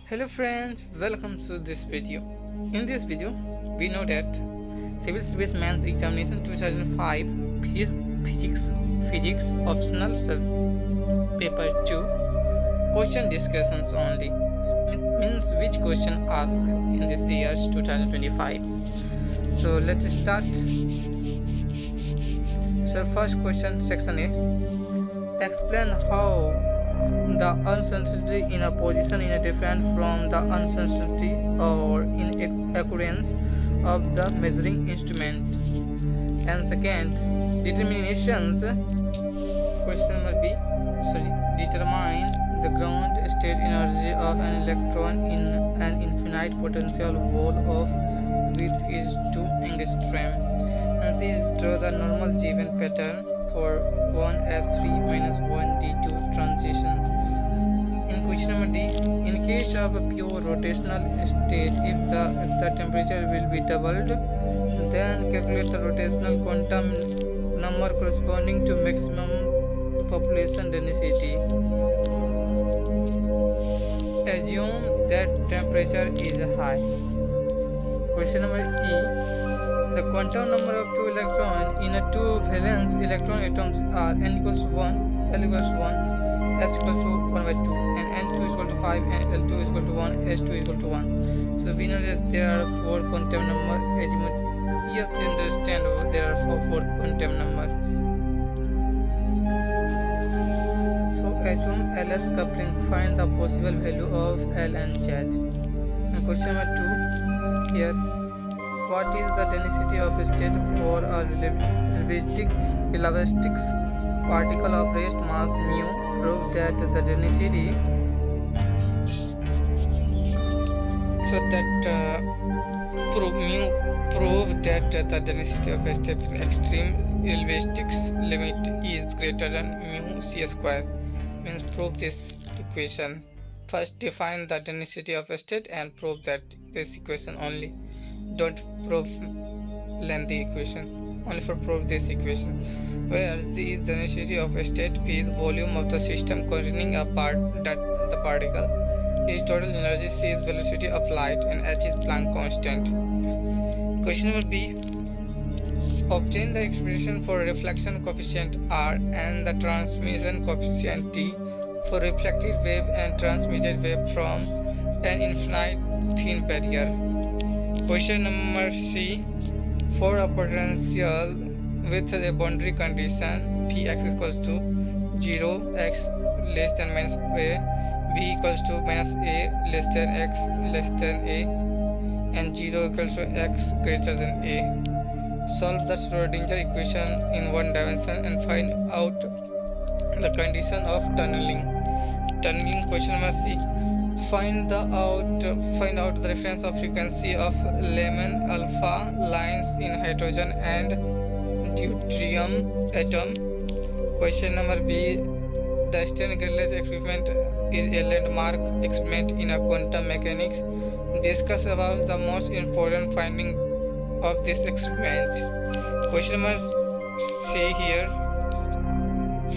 Hello friends, welcome to this video. In this video, we know that Civil Service Men's Examination 2005 Physics, Physics Optional Paper 2 question discussions only means which question asked in this year's 2025. So let's start. So first question, section A. Explain how the uncertainty in a position is different from the uncertainty or in occurrence of the measuring instrument. And second, determinations. Question number B. Determine the ground state energy of an electron in an infinite potential ball of width is 2 angstrom. And C is draw the normal given pattern for 1F3 minus 1D2 transition. In question number D, in case of a pure rotational state, if the temperature will be doubled, then calculate the rotational quantum number corresponding to maximum population density. Assume that temperature is high. Question number E. The quantum number of two electrons in a two valence electron atoms are n equals 1, l equals 1, s equals to 1 by 2, and n2 is equal to 5, and l2 is equal to 1, s2 is equal to 1. So we know that there are 4 quantum number. Yes, understand there are four quantum number. So assume LS coupling, find the possible value of L and Z. And question number 2 here. What is the density of a state for a relativistic particle of rest mass mu? Prove that the density prove that the density of a state in extreme relativistics limit is greater than mu c square. Means prove this equation. First define the density of a state and prove that this equation only. Don't prove lengthy equation, only for prove this equation, where Z is the density of a state, P is volume of the system containing a the particle, is total energy, C is velocity of light, and H is Planck constant. Question number B. Obtain the expression for reflection coefficient R and the transmission coefficient T for reflected wave and transmitted wave from an infinite thin barrier. Question number C. For a potential with a boundary condition Px equals to 0, x less than minus a, v equals to minus a less than x less than a, and 0 equals to x greater than a. Solve the Schrodinger equation in one dimension and find out the condition of tunneling. Question number C. Find out the reference of frequency of Lyman alpha lines in hydrogen and deuterium atom. Question number B. The Stern-Gerlach experiment is a landmark experiment in a quantum mechanics. Discuss about the most important finding of this experiment. Question number C here.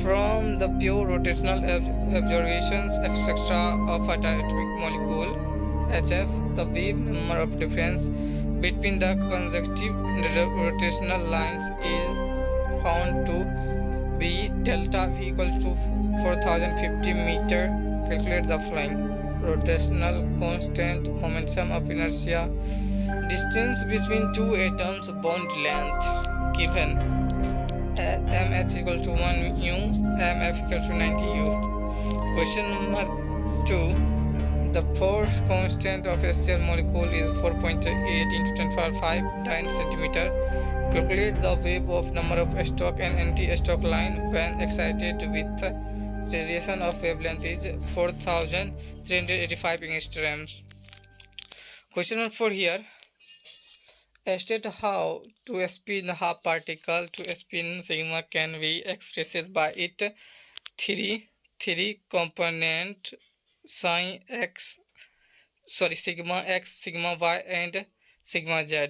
From the pure rotational observations etc. of a diatomic molecule HF, the wave number of difference between the consecutive rotational lines is found to be delta V equals to 4050 meter. Calculate the following: rotational constant, momentum of inertia, distance between two atoms, bond length given. mh equal to 1 u, mf equal to 90 u. Question number 2. The force constant of a cell molecule is 4.8 into 10 power 5 9 centimeter. Calculate the wave of number of stock and anti-stock line when excited with radiation of wavelength is 4385 angstroms. Question number 4 here. State how to spin half particle to spin sigma can be expressed by its three component sigma x, sigma y, and sigma z.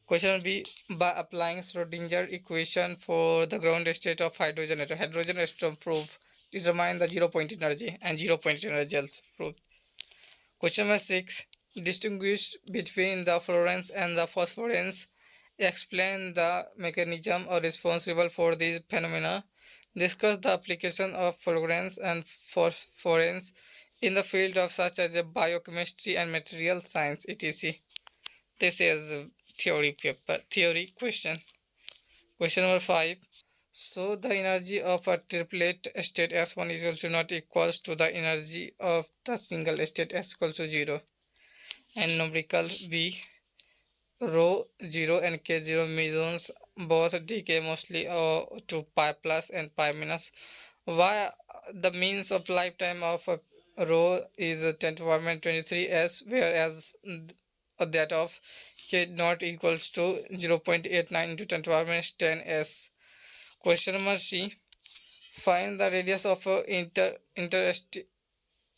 Question B. By applying Schrodinger equation for the ground state of hydrogen atom proof, determine the 0 point energy and 0 point energy also proof. Question number 6. Distinguish between the fluorescence and the phosphorescence. Explain the mechanism or responsible for these phenomena. Discuss the application of fluorescence and phosphorescence in the field of such as biochemistry and material science, etc. This is theory question. Question number 5. So the energy of a triplet state S1 is also not equals to the energy of the single state S equals to 0. And numerical B, rho 0 and k0 mesons both decay mostly to pi plus and pi minus. Why the means of lifetime of a rho is 10 to the power 23 s, whereas that of k not equals to 0.89 into 10 to the power 10 s. Question number C. Find the radius of a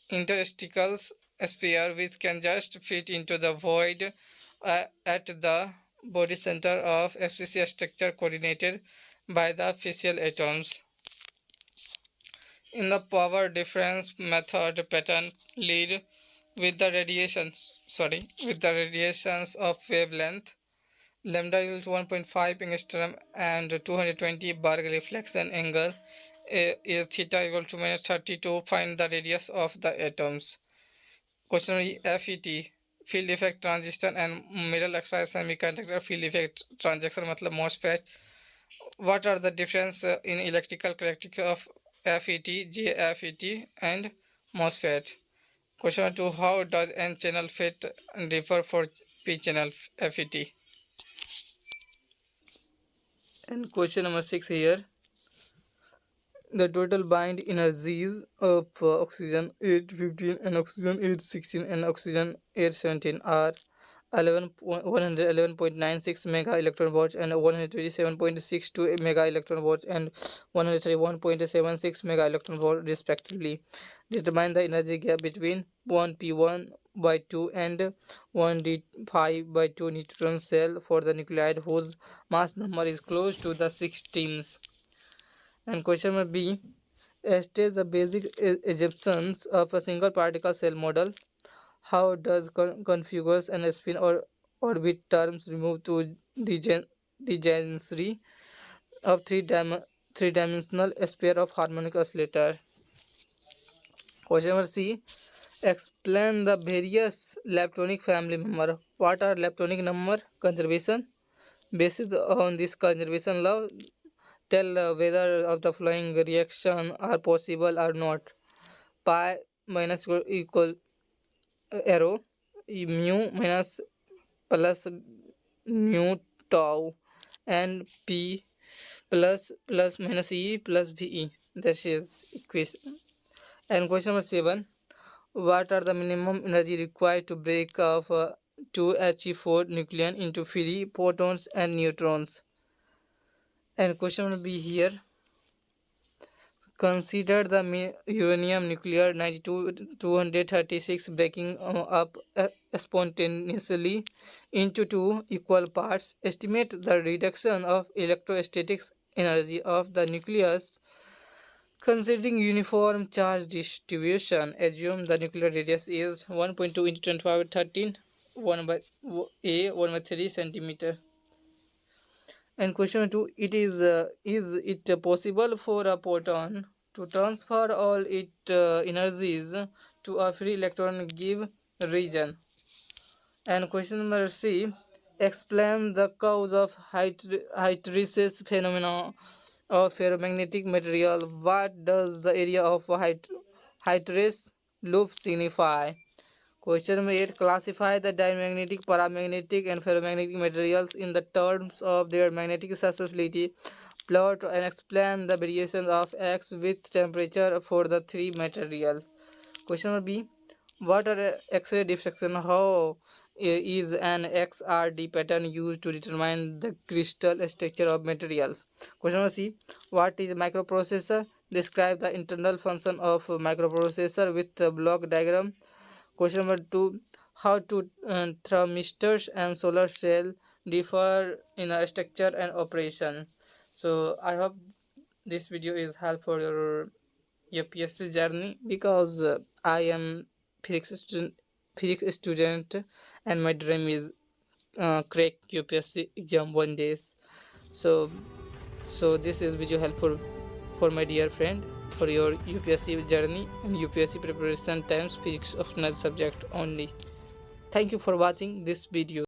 interstitial sphere which can just fit into the void at the body center of FCC structure coordinated by the fissile atoms. In the power difference method, pattern lead with the radiations of wavelength lambda equals to 1.5 angstrom and 220 Berg reflection angle is theta equal to minus 30 to find the radius of the atoms. Question FET, field effect transistor and middle oxide semiconductor field effect transistor मतलब MOSFET. What are the difference in electrical characteristics of FET, JFET and MOSFET? Question 2. How does N channel FET differ for P channel FET? And question number 6 here. The total bind energies of oxygen 815 and oxygen 816 and oxygen 817 are 111.96 mega electron volts and 127.62 mega electron volts and 131.76 mega electron volt respectively. Determine the energy gap between 1p1 by 2 and 1d5 by 2 neutron cell for the nuclide whose mass number is close to the 16s. And question number B. State the basic assumptions of a single particle cell model. How does configures and spin or orbit terms remove to degeneracy of three-dimensional sphere of harmonic oscillator? Question number C. Explain the various leptonic family member. What are leptonic number conservation? Based on this conservation law, tell whether of the following reaction are possible or not. Pi minus equal arrow, mu minus plus mu tau, and p plus minus e plus ve. That is equation. And question number 7. What are the minimum energy required to break off 2He4 nucleon into free protons and neutrons? And question will be here. Consider the uranium nuclear 92-236 breaking up spontaneously into two equal parts. Estimate the reduction of electrostatic energy of the nucleus considering uniform charge distribution. Assume the nuclear radius is 1.2 into 10 to the power 13 1 by 3 centimeter. And question 2. Is it possible for a proton to transfer all its energies to a free electron give region? And question number 3. Explain the cause of hysteresis phenomena of ferromagnetic material. What does the area of hysteresis loop signify? Question number 8. Classify the diamagnetic, paramagnetic and ferromagnetic materials in the terms of their magnetic susceptibility. Plot and explain the variations of X with temperature for the three materials. Question number B. What are X-ray diffraction? How is an XRD pattern used to determine the crystal structure of materials? Question number C. What is microprocessor? Describe the internal function of microprocessor with the block diagram. Question number 2. How do thermistors and solar cell differ in structure and operation? So I hope this video is helpful for your UPSC journey because I am physics student physics student, and my dream is crack UPSC exam one day. So this is video helpful for my dear friend for your UPSC journey and UPSC preparation times. Physics optional subject only. Thank you for watching this video.